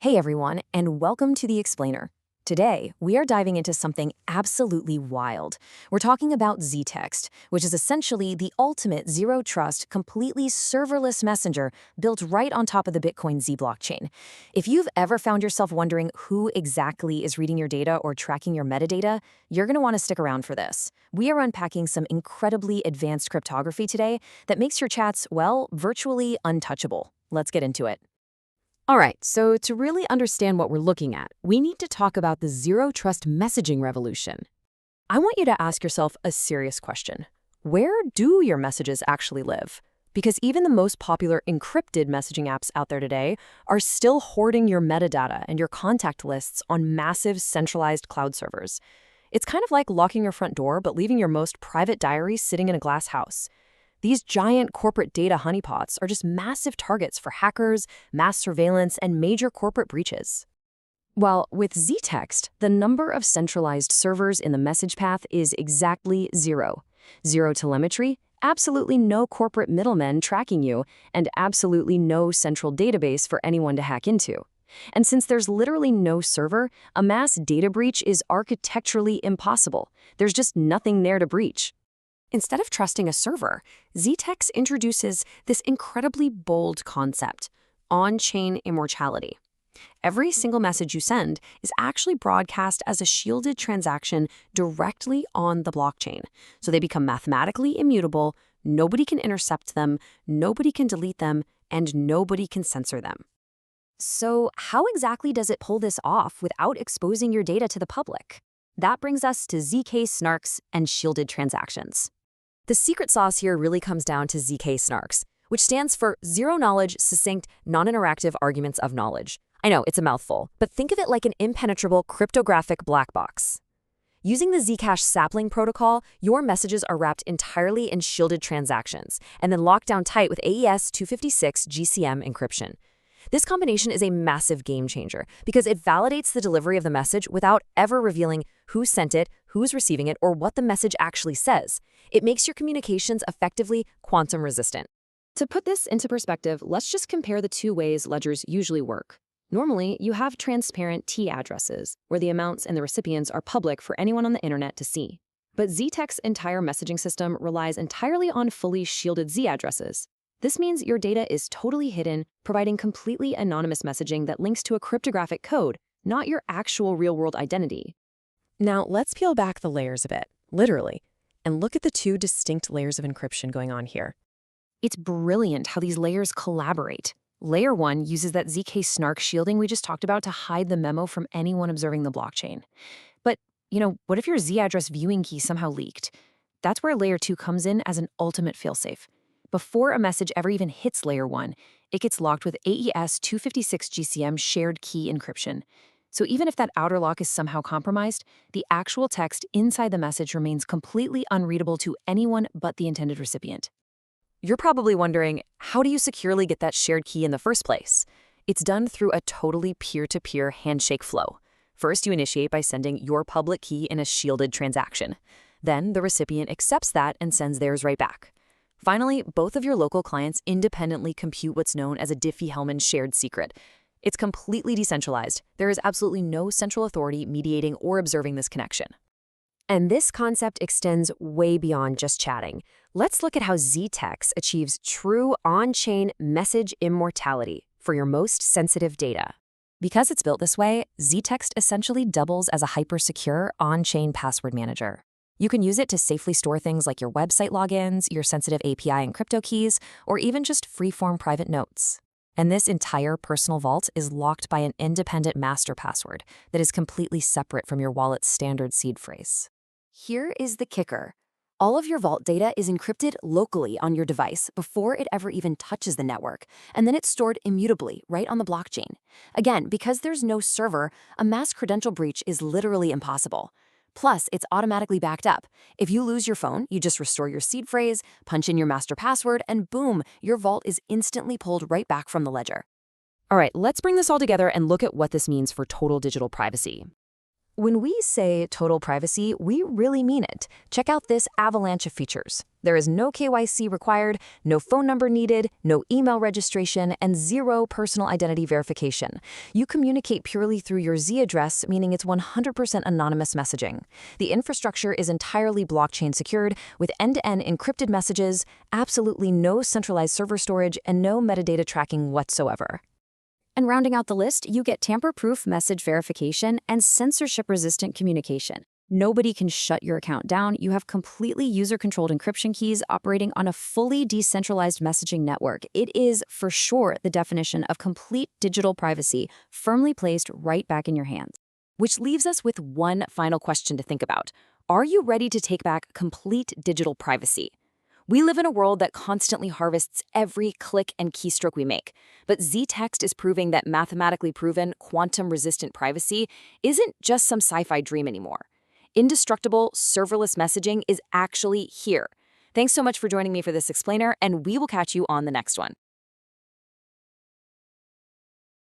Hey everyone, and welcome to The Explainer. Today, we are diving into something absolutely wild. We're talking about ztext, which is essentially the ultimate zero-trust, completely serverless messenger built right on top of the BitcoinZ blockchain. If you've ever found yourself wondering who exactly is reading your data or tracking your metadata, you're going to want to stick around for this. We are unpacking some incredibly advanced cryptography today that makes your chats, well, virtually untouchable. Let's get into it. All right, so to really understand what we're looking at, we need to talk about the zero-trust messaging revolution. I want you to ask yourself a serious question. Where do your messages actually live? Because even the most popular encrypted messaging apps out there today are still hoarding your metadata and your contact lists on massive centralized cloud servers. It's kind of like locking your front door but leaving your most private diary sitting in a glass house. These giant corporate data honeypots are just massive targets for hackers, mass surveillance, and major corporate breaches. While with ztext, the number of centralized servers in the message path is exactly zero. Zero telemetry, absolutely no corporate middlemen tracking you, and absolutely no central database for anyone to hack into. And since there's literally no server, a mass data breach is architecturally impossible. There's just nothing there to breach. Instead of trusting a server, ztext introduces this incredibly bold concept: on-chain immortality. Every single message you send is actually broadcast as a shielded transaction directly on the blockchain. So they become mathematically immutable, nobody can intercept them, nobody can delete them, and nobody can censor them. So how exactly does it pull this off without exposing your data to the public? That brings us to zk-SNARKs and shielded transactions. The secret sauce here really comes down to zk-SNARKs, which stands for Zero Knowledge Succinct Non-Interactive Arguments of Knowledge. I know, it's a mouthful, but think of it like an impenetrable cryptographic black box. Using the Zcash Sapling protocol, your messages are wrapped entirely in shielded transactions and then locked down tight with AES 256 GCM encryption. This combination is a massive game changer because it validates the delivery of the message without ever revealing who sent it, who's receiving it, or what the message actually says. It makes your communications effectively quantum resistant. To put this into perspective, let's just compare the two ways ledgers usually work. Normally, you have transparent T addresses, where the amounts and the recipients are public for anyone on the internet to see. But ztext's entire messaging system relies entirely on fully shielded Z addresses. This means your data is totally hidden, providing completely anonymous messaging that links to a cryptographic code, not your actual real-world identity. Now, let's peel back the layers a bit, literally, and look at the two distinct layers of encryption going on here. It's brilliant how these layers collaborate. Layer 1 uses that zk-SNARK shielding we just talked about to hide the memo from anyone observing the blockchain. But, what if your Z address viewing key somehow leaked? That's where Layer 2 comes in as an ultimate failsafe. Before a message ever even hits Layer 1, it gets locked with AES 256 GCM shared key encryption. So even if that outer lock is somehow compromised, the actual text inside the message remains completely unreadable to anyone but the intended recipient. You're probably wondering, how do you securely get that shared key in the first place? It's done through a totally peer-to-peer handshake flow. First, you initiate by sending your public key in a shielded transaction. Then the recipient accepts that and sends theirs right back. Finally, both of your local clients independently compute what's known as a Diffie-Hellman shared secret. It's completely decentralized. There is absolutely no central authority mediating or observing this connection. And this concept extends way beyond just chatting. Let's look at how ztext achieves true on-chain message immortality for your most sensitive data. Because it's built this way, ztext essentially doubles as a hyper-secure on-chain password manager. You can use it to safely store things like your website logins, your sensitive API and crypto keys, or even just free-form private notes. And this entire personal vault is locked by an independent master password that is completely separate from your wallet's standard seed phrase. Here is the kicker. All of your vault data is encrypted locally on your device before it ever even touches the network, and then it's stored immutably right on the blockchain. Again, because there's no server, a mass credential breach is literally impossible. Plus, it's automatically backed up. If you lose your phone, you just restore your seed phrase, punch in your master password, and boom, your vault is instantly pulled right back from the ledger. All right, let's bring this all together and look at what this means for total digital privacy. When we say total privacy, we really mean it. Check out this avalanche of features. There is no KYC required, no phone number needed, no email registration, and zero personal identity verification. You communicate purely through your Z address, meaning it's 100% anonymous messaging. The infrastructure is entirely blockchain secured, with end-to-end encrypted messages, absolutely no centralized server storage, and no metadata tracking whatsoever. And rounding out the list, you get tamper-proof message verification and censorship-resistant communication. Nobody can shut your account down. You have completely user-controlled encryption keys operating on a fully decentralized messaging network. It is, for sure, the definition of complete digital privacy, firmly placed right back in your hands. Which leaves us with one final question to think about. Are you ready to take back complete digital privacy? We live in a world that constantly harvests every click and keystroke we make. But Z-Text is proving that mathematically proven, quantum-resistant privacy isn't just some sci-fi dream anymore. Indestructible, serverless messaging is actually here. Thanks so much for joining me for this explainer, and we will catch you on the next one.